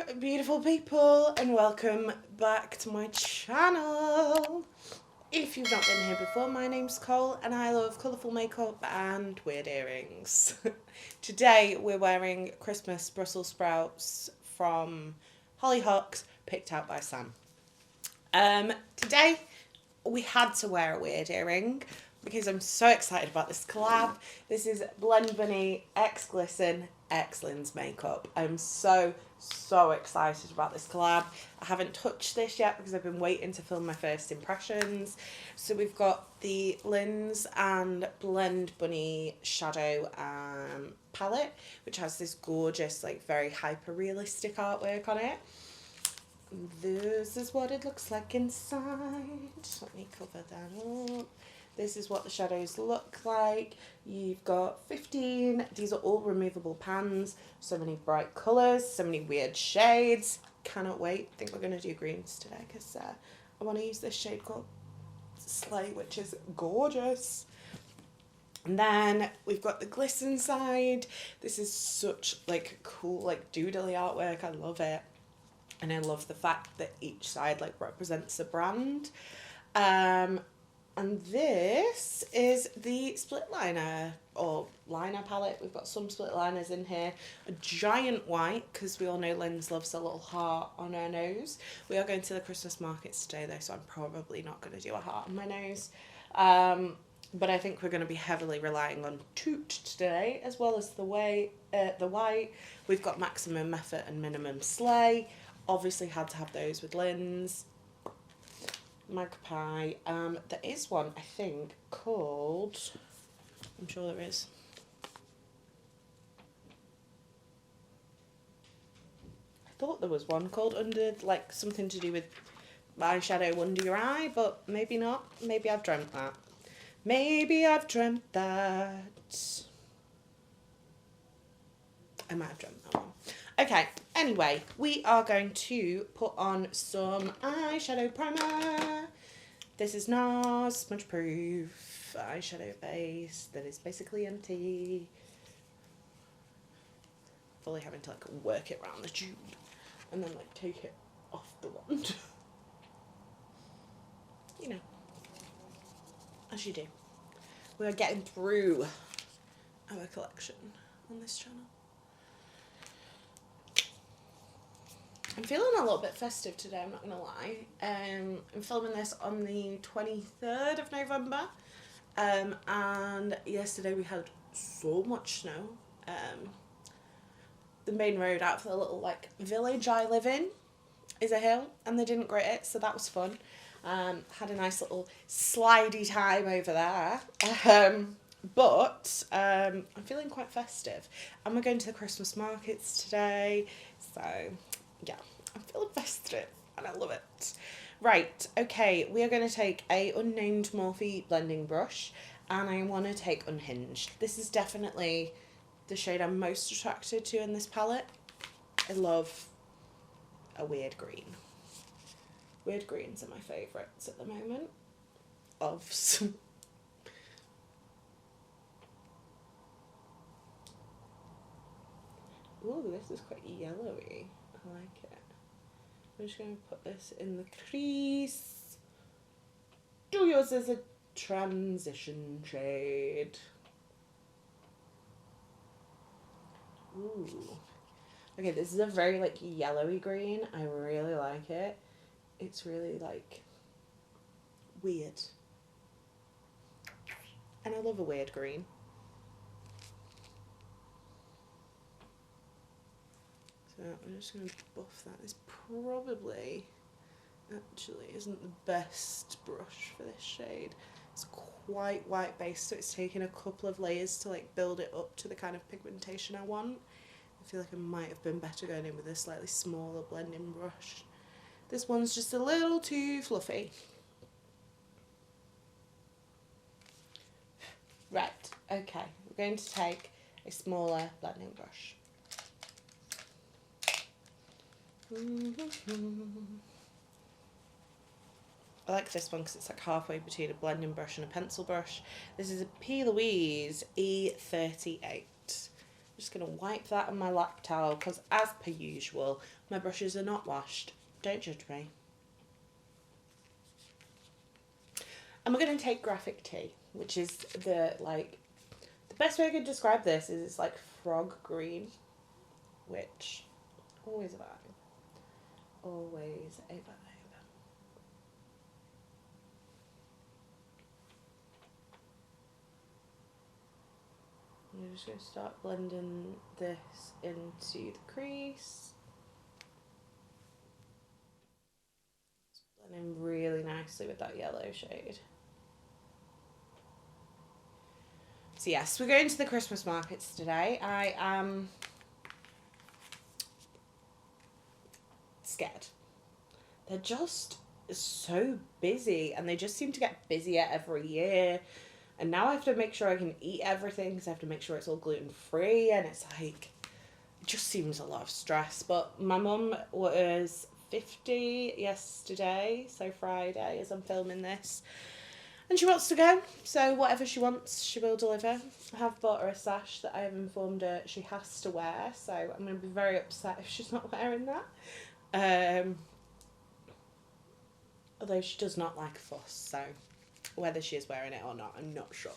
Hello beautiful people and welcome back to my channel. If you've not been here before, my name's Cole and I love colourful makeup and weird earrings. Today we're wearing Christmas Brussels sprouts from Hollyhocks, picked out by Sam. Today we had to wear a weird earring because I'm so excited about this collab. This is Blend Bunny X Glisten X Linsmakeup. I'm so excited about this collab. I haven't touched this yet because I've been waiting to film my first impressions. So we've got the Lins and Blend Bunny shadow palette, which has this gorgeous, like very hyper realistic artwork on it. This is what it looks like inside. Let me cover that up. This is what the shadows look like. You've got 15. These are all removable pans. So many bright colours, so many weird shades. Cannot wait. I think we're going to do greens today because I want to use this shade called Slay, which is gorgeous. And then we've got the Glisten side. This is such like cool, like doodly artwork. I love it. And I love the fact that each side like represents a brand. And this is the split liner or liner palette. We've got some split liners in here. A giant white, because we all know Lynn loves a little heart on her nose. We are going to the Christmas markets today though, so I'm probably not going to do a heart on my nose. But I think we're going to be heavily relying on Toot today, as well as the white. We've got Maximum Effort and Minimum Slay. Obviously had to have those with Lynn's. Magpie. There is one, I think, called... I'm sure there is. I thought there was one called Under, like something to do with eyeshadow under your eye, but maybe not. Maybe I've dreamt that. Maybe I've dreamt that. I might have dreamt that one. Okay, anyway, we are going to put on some eyeshadow primer. This is NARS Smudge Proof eyeshadow base that is basically empty. Fully having to like work it around the tube and then like take it off the wand. You know, as you do. We are getting through our collection on this channel. I'm feeling a little bit festive today, I'm not going to lie. I'm filming this on the 23rd of November. And yesterday we had so much snow. The main road out for the little like village I live in is a hill and they didn't grit it, so that was fun. Had a nice little slidey time over there. But I'm feeling quite festive. And we're going to the Christmas markets today, so... yeah, I'm feeling festive and I love it. Right, okay, we are going to take a unnamed Morphe blending brush and I want to take Unhinged. This is definitely the shade I'm most attracted to in this palette. I love a weird green. Weird greens are my favourites at the moment. Of some... Ooh, this is quite yellowy. I like it. I'm just going to put this in the crease. Do yours as a transition shade. Ooh. Okay, this is a very like yellowy green. I really like it. It's really like weird. And I love a weird green. So I'm just going to buff that. This probably actually isn't the best brush for this shade. It's quite white based, so it's taken a couple of layers to like build it up to the kind of pigmentation I want. I feel like I might have been better going in with a slightly smaller blending brush. This one's just a little too fluffy. Right, okay, we're going to take a smaller blending brush. I like this one because it's like halfway between a blending brush and a pencil brush. This is a P. Louise E38. just going to wipe that on my lap towel because, as per usual, my brushes are not washed. Don't judge me. And we're going to take graphic tee, which is the best way I could describe this is it's like frog green, which, always a vibe. Always a vibe. I'm just going to start blending this into the crease. It's blending really nicely with that yellow shade. So yes, we're going to the Christmas markets today. I am scared. They're just so busy, and they just seem to get busier every year. And now I have to make sure I can eat everything because I have to make sure it's all gluten-free, and it's like, it just seems a lot of stress. But my mum was 50 yesterday, so Friday as I'm filming this, and she wants to go, so whatever she wants, she will deliver. I have bought her a sash that I have informed her she has to wear, so I'm going to be very upset if she's not wearing that. Although she does not like fuss, so whether she is wearing it or not, I'm not sure.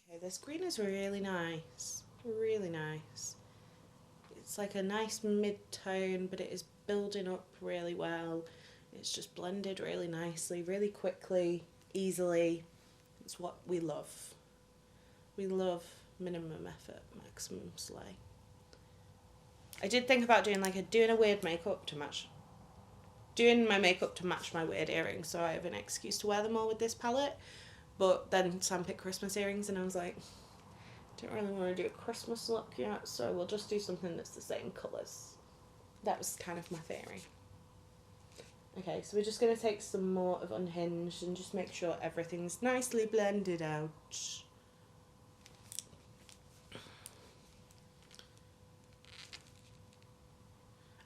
Okay, this green is really nice. Really nice. It's like a nice mid-tone, but it is building up really well. It's just blended really nicely, really quickly, easily. It's what we love. We love minimum effort, maximum slay. I did think about doing a weird makeup to match, doing my makeup to match my weird earrings, so I have an excuse to wear them all with this palette. But then Sam picked Christmas earrings, and I was like, don't really want to do a Christmas look yet, so we'll just do something that's the same colours. That was kind of my theory. Okay, so we're just going to take some more of Unhinged and just make sure everything's nicely blended out.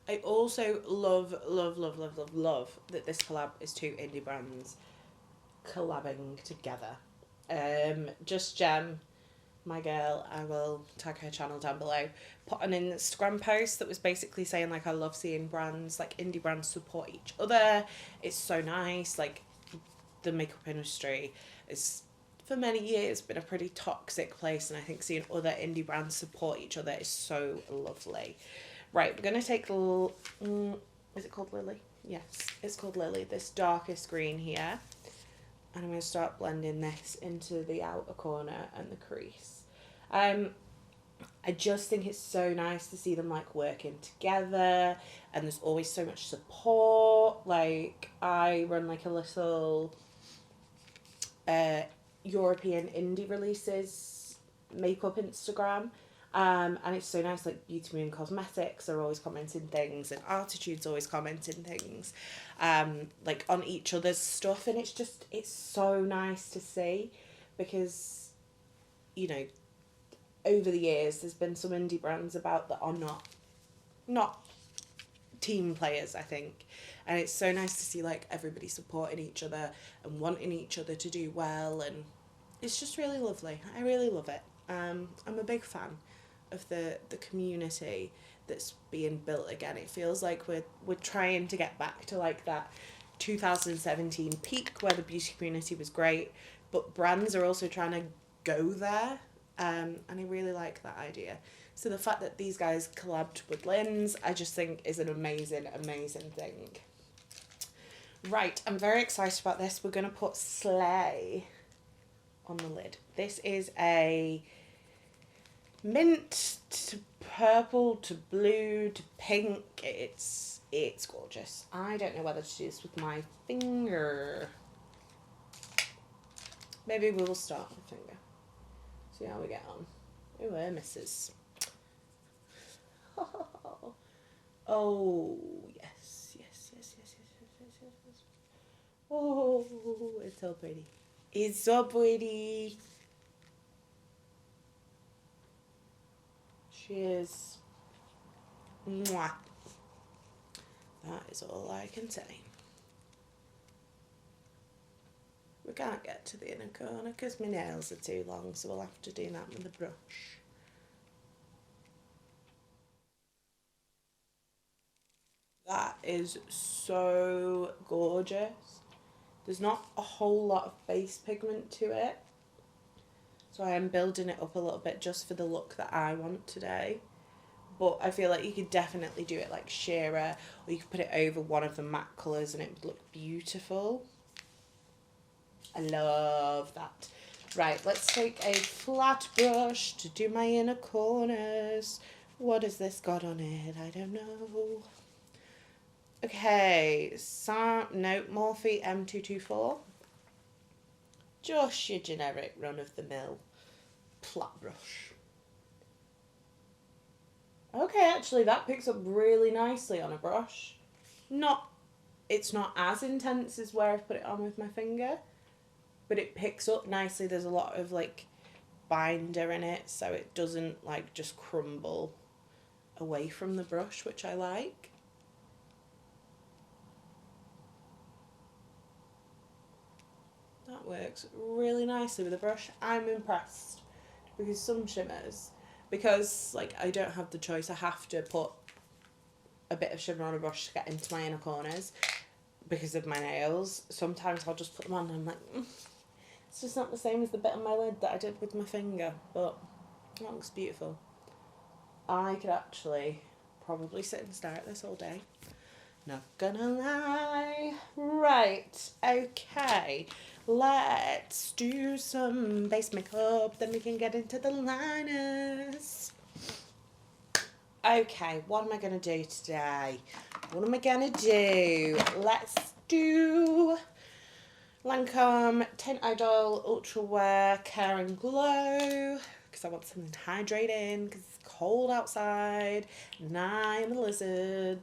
I also love that this collab is two indie brands collabing together. Just Gem, my girl, I will tag her channel down below, put an Instagram post that was basically saying I love seeing brands, indie brands support each other. It's so nice. The makeup industry is, for many years, been a pretty toxic place, and I think seeing other indie brands support each other is so lovely. Right, we're going to take is it called Lily? Yes, it's called Lily, this darkest green here. And I'm going to start blending this into the outer corner and the crease. I just think it's so nice to see them working together, and there's always so much support. I run a little European indie releases makeup Instagram. And it's so nice, Gerard Cosmetics are always commenting things, and Artitude's always commenting things, on each other's stuff, and it's so nice to see, because, over the years, there's been some indie brands about that are not team players, I think, and it's so nice to see, everybody supporting each other and wanting each other to do well, and it's just really lovely. I really love it. I'm a big fan of the community that's being built again. It feels like we're trying to get back to that 2017 peak where the beauty community was great, but brands are also trying to go there, and I really like that idea. So the fact that these guys collabed with Lins, I just think is an amazing thing. Right, I'm very excited about this. We're going to put Slay on the lid. This is a mint to purple to blue to pink. It's gorgeous. I don't know whether to do this with my finger. Maybe we will start with finger. See how we get on. Ooh, there misses. Oh, yes. Oh, it's so pretty. It's so pretty. Cheers. Mwah. That is all I can say. We can't get to the inner corner because my nails are too long, so we'll have to do that with a brush. That is so gorgeous. There's not a whole lot of face pigment to it, so I am building it up a little bit just for the look that I want today. But I feel like you could definitely do it like sheerer, or you could put it over one of the matte colours and it would look beautiful. I love that. Right, let's take a flat brush to do my inner corners. What has this got on it? I don't know. Okay, no, Morphe M224. Just your generic run-of-the-mill flat brush. Okay, actually that picks up really nicely on a brush. It's not as intense as where I've put it on with my finger, but it picks up nicely. There's a lot of like binder in it, so it doesn't like just crumble away from the brush, which I like. That works really nicely with a brush. I'm impressed because some shimmers, because like I don't have the choice, I have to put a bit of shimmer on a brush to get into my inner corners because of my nails. Sometimes I'll just put them on and I'm like, it's just not the same as the bit on my lid that I did with my finger, but that looks beautiful. I could actually probably sit and stare at this all day. Not gonna lie. Right, okay. Let's do some base makeup, then we can get into the liners. Okay, what am I going to do today? What am I going to do? Let's do Lancome Tint Idol Ultra Wear Care and Glow, because I want something hydrating because it's cold outside and I am a lizard.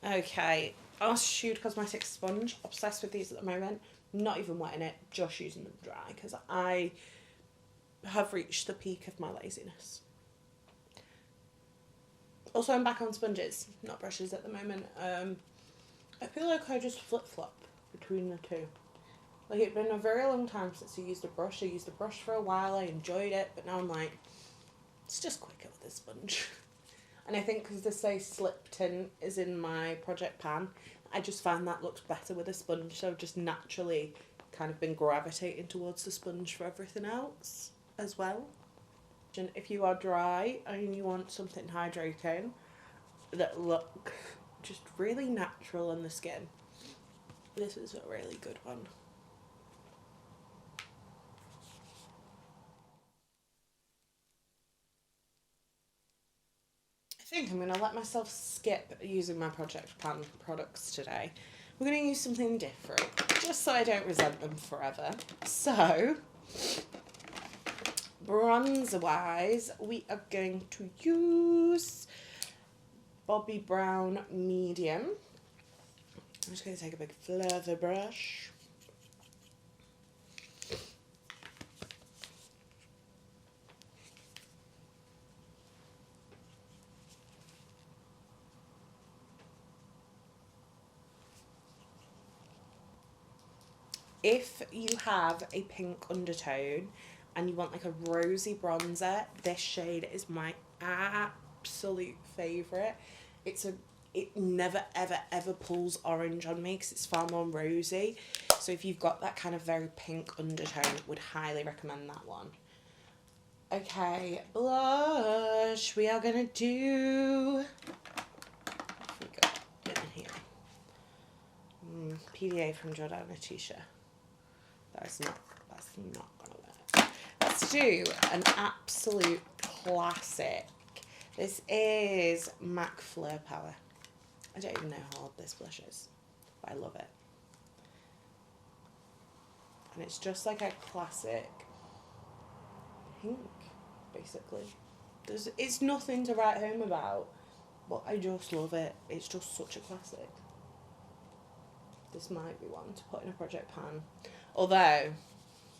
Okay, Gerard Cosmetics sponge. Obsessed with these at the moment. Not even wetting it, just using them dry because I have reached the peak of my laziness. Also, I'm back on sponges, not brushes at the moment. I feel like I just flip-flop between the two. Like, it's been a very long time since I used a brush. I used a brush for a while, I enjoyed it, but now I'm like, it's just quicker with a sponge. And I think because the Say Slip tint is in my project pan, I just find that looks better with a sponge, so I've just naturally kind of been gravitating towards the sponge for everything else as well. And if you are dry and you want something hydrating that looks just really natural on the skin, this is a really good one. I think I'm going to let myself skip using my project pan products today. We're going to use something different, just so I don't resent them forever. So, bronzer wise, we are going to use Bobbi Brown Medium. I'm just going to take a big fluffy brush. If you have a pink undertone and you want like a rosy bronzer, this shade is my absolute favourite. It never ever ever pulls orange on me because it's far more rosy. So if you've got that kind of very pink undertone, would highly recommend that one. Okay, blush. We are gonna do. We go in here. PDA from Jordana Tisha. That's not gonna work. Let's do an absolute classic. This is MAC Fleur Power. I don't even know how old this blush is, but I love it. And it's just like a classic pink, basically. It's nothing to write home about, but I just love it. It's just such a classic. This might be one to put in a project pan. Although,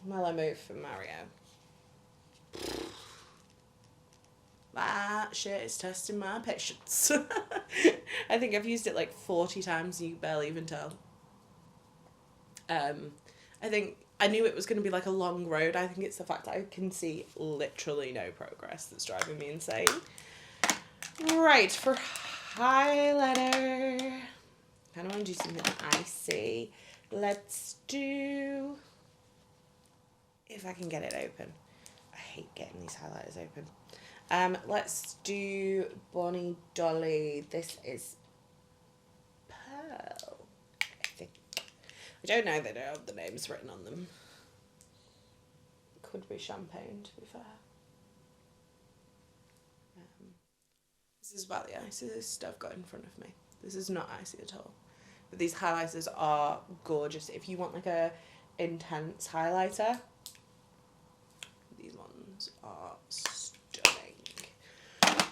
Mellow Move from Mario. That shit is testing my patience. I think I've used it like 40 times and you can barely even tell. I think I knew it was going to be like a long road. I think it's the fact that I can see literally no progress that's driving me insane. Right, for highlighter, I kind of want to do something icy. Let's do, if I can get it open. I hate getting these highlighters open. Let's do Bonnie Dolly. This is Pearl, I think. I don't know, they don't have the names written on them. Could be champagne, to be fair. This is about the iciest I've got in front of me. This is not icy at all. But these highlighters are gorgeous. If you want like a intense highlighter, these ones are stunning.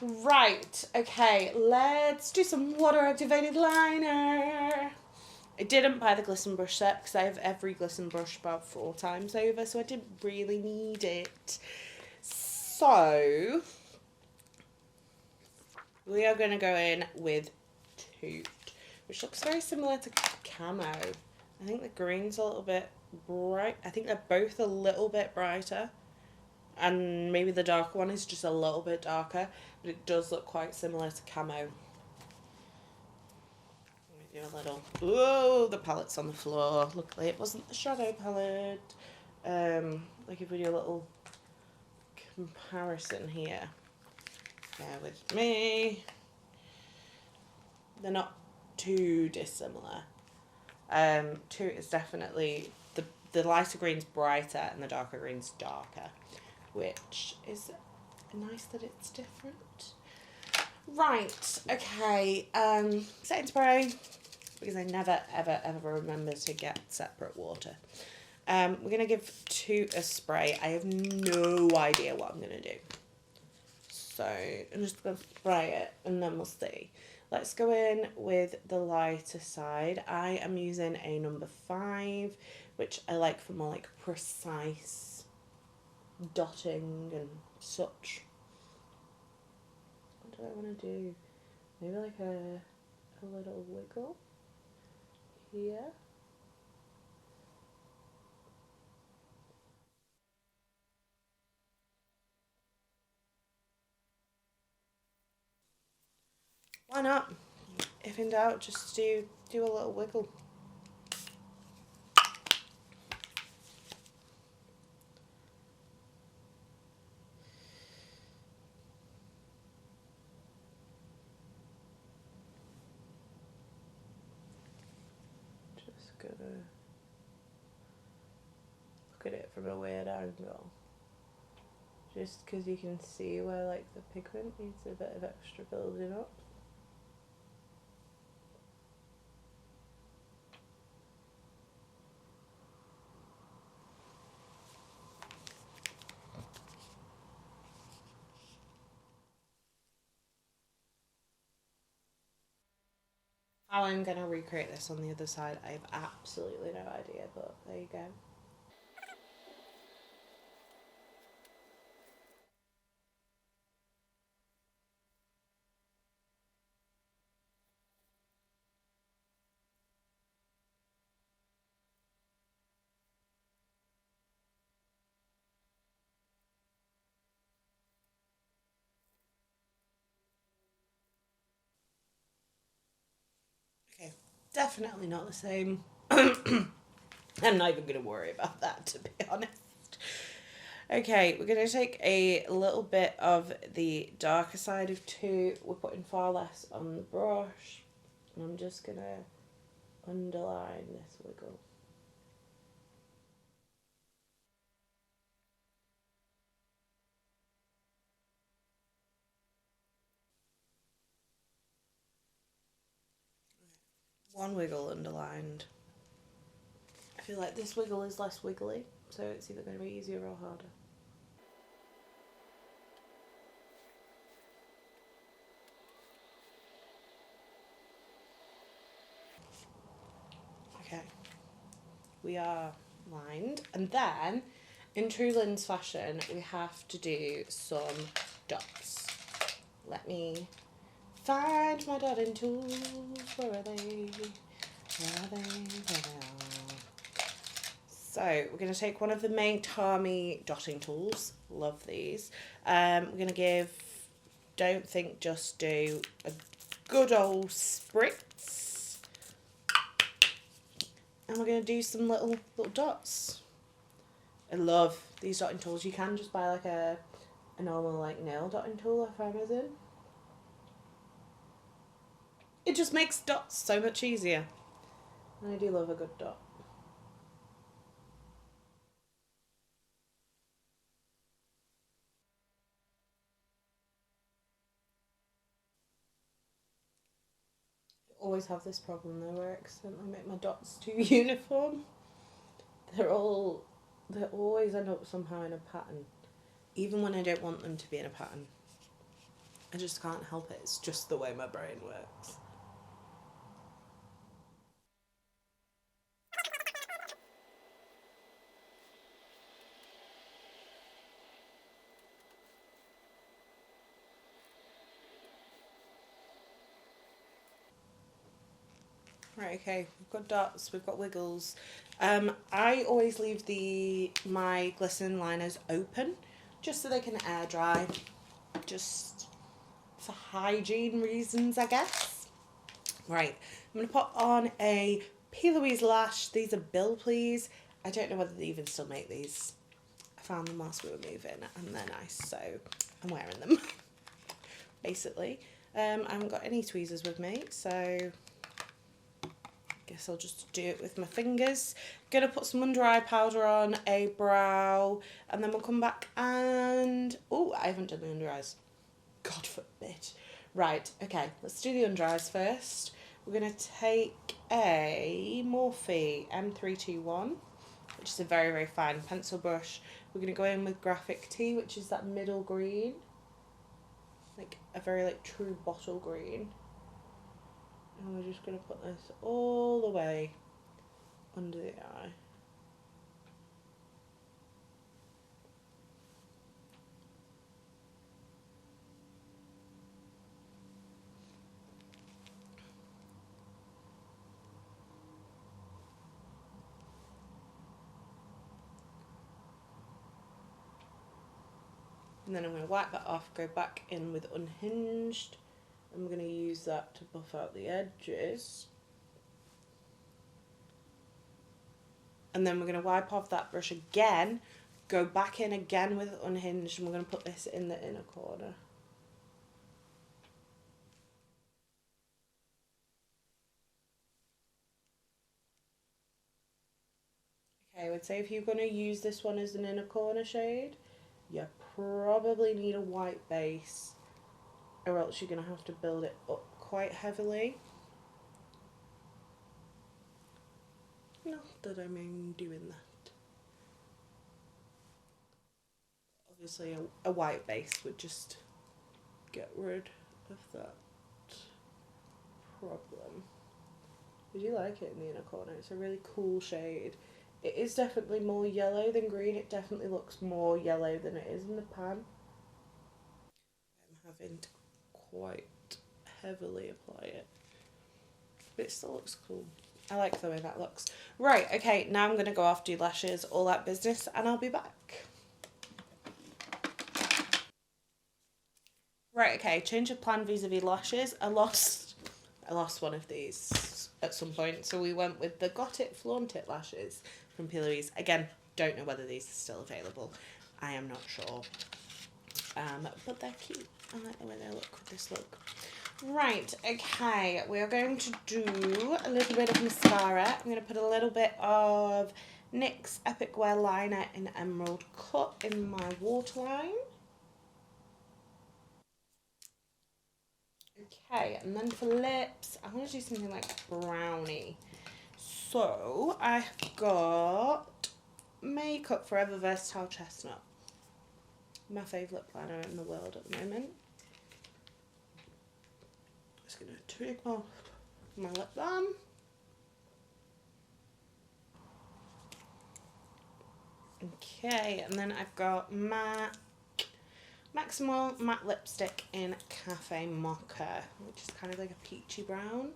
Right, okay, let's do some water activated liner. I didn't buy the Glisten brush set because I have every Glisten brush about 4 times over, so I didn't really need it. So we are going to go in with Toot, which looks very similar to Camo. I think the green's a little bit bright. I think they're both a little bit brighter. And maybe the darker one is just a little bit darker. But it does look quite similar to Camo. Do a little... Whoa, the palette's on the floor. Luckily it wasn't the shadow palette. Like if we do a little comparison here. Bear with me. They're not too dissimilar. Two is definitely the lighter green's brighter and the darker green's darker, which is nice that it's different. Right, okay. Setting spray, because I never ever ever remember to get separate water. We're gonna give Toot a spray. I have no idea what I'm gonna do. So I'm just going to spray it and then we'll see. Let's go in with the lighter side. I am using a number 5, which I like for more like precise dotting and such. What do I want to do? Maybe like a little wiggle here. Why not? If in doubt, just do a little wiggle. Just gonna look at it from a weird angle. Just because you can see where like the pigment needs a bit of extra building up. How I'm going to recreate this on the other side, I have absolutely no idea, but there you go. Okay, definitely not the same. I'm not even going to worry about that, to be honest. Okay, we're going to take a little bit of the darker side of Toot. We're putting far less on the brush. And I'm just going to underline this wiggle. One wiggle underlined. I feel like this wiggle is less wiggly, so it's either going to be easier or harder. Okay, we are lined, and then in true Lins fashion we have to do some dots. Let me find my dotting tools. Where are they? Where are they? There they are. So we're going to take one of the main Tommy dotting tools. Love these. We're going to give, don't think, just do a good old spritz. And we're going to do some little dots. I love these dotting tools. You can just buy like a normal like nail dotting tool off Amazon. It just makes dots so much easier. And I do love a good dot. Always have this problem though where I accidentally make my dots too uniform. They always end up somehow in a pattern, even when I don't want them to be in a pattern. I just can't help it. It's just the way my brain works. Right, okay, we've got dots, we've got wiggles. I always leave my Glisten liners open just so they can air dry, just for hygiene reasons, I guess. Right, I'm going to put on a P. Louise lash. These are Bill Please. I don't know whether they even still make these. I found them whilst we were moving and they're nice, so I'm wearing them, basically. I haven't got any tweezers with me, so guess I'll just do it with my fingers. Gonna put some under eye powder on, a brow, and then we'll come back and... Oh, I haven't done the under eyes. God forbid. Right, okay, let's do the under eyes first. We're gonna take a Morphe M321, which is a very, very fine pencil brush. We're gonna go in with Graphic Tea, which is that middle green. Like a very like true bottle green. And we're just going to put this all the way under the eye. And then I'm going to wipe that off, go back in with Unhinged. I'm going to use that to buff out the edges. And then we're going to wipe off that brush again, go back in again with Unhinged, and we're going to put this in the inner corner. Okay, I would say if you're going to use this one as an inner corner shade, you probably need a white base, or else you're going to have to build it up quite heavily. Not that I mean doing that. Obviously a white base would just get rid of that problem. I do like it in the inner corner. It's a really cool shade. It is definitely more yellow than green. It definitely looks more yellow than it is in the pan. I'm having to quite heavily apply it, but it still looks cool. I like the way that looks. Right, okay, now I'm going to go off, do lashes, all that business, and I'll be back. Right, okay, change of plan vis-a-vis lashes. I lost one of these at some point, so we went with the Got It Flaunt It lashes from P. Louise. Again, don't know whether these are still available. I am not sure. But they're cute. I like the way they look with this look. Right, okay, we are going to do a little bit of mascara. I'm going to put a little bit of NYX Epic Wear Liner in Emerald Cut in my waterline. Okay, and then for lips, I want to do something like brownie. So, I've got Makeup Forever Versatile Chestnut. My favourite lip liner in the world at the moment. Just going to take off my lip balm. Okay, and then I've got Maximal Matte Lipstick in Cafe Mocha, which is kind of like a peachy brown.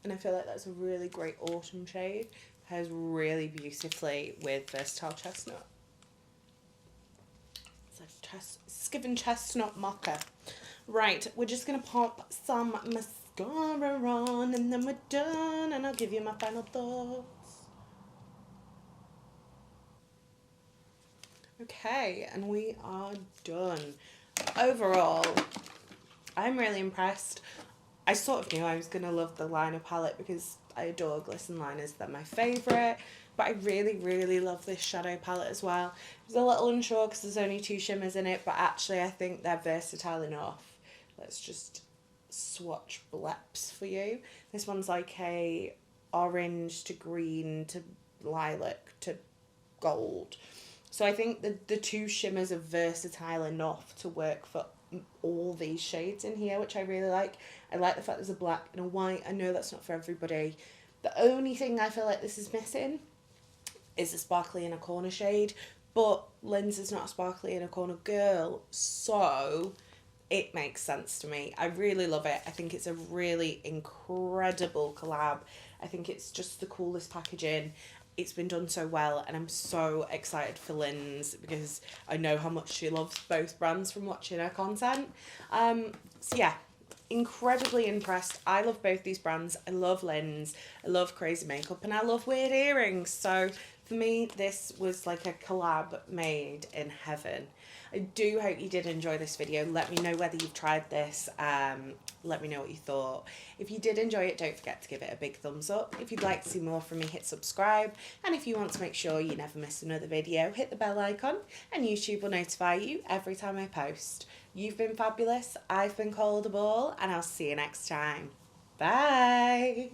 and I feel like that's a really great autumn shade. Pairs really beautifully with Versatile Chestnut. It's given chestnut mocha. Right, we're just going to pop some mascara on and then we're done, and I'll give you my final thoughts. Okay, and we are done. Overall, I'm really impressed. I sort of knew I was going to love the liner palette because I adore Glisten liners. They're my favourite. But I really, really love this shadow palette as well. I was a little unsure because there's only 2 shimmers in it, but actually I think they're versatile enough. Let's just swatch bleps for you. This one's like a orange to green to lilac to gold. So I think the 2 shimmers are versatile enough to work for all these shades in here, which I really like. I like the fact there's a black and a white. I know that's not for everybody. The only thing I feel like this is missing is a sparkly inner corner shade, but Lins is not a sparkly inner corner girl, so it makes sense to me. I really love it. I think it's a really incredible collab. I think it's just the coolest packaging. It's been done so well, and I'm so excited for Lins because I know how much she loves both brands from watching her content. So yeah, incredibly impressed. I love both these brands. I love Lins, I love crazy makeup, and I love weird earrings. So for me, this was like a collab made in heaven. I do hope you did enjoy this video. Let me know whether you've tried this. Let me know what you thought. If you did enjoy it, don't forget to give it a big thumbs up. If you'd like to see more from me, hit subscribe. And if you want to make sure you never miss another video, hit the bell icon and YouTube will notify you every time I post. You've been fabulous. I've been Coleoftheball, and I'll see you next time. Bye.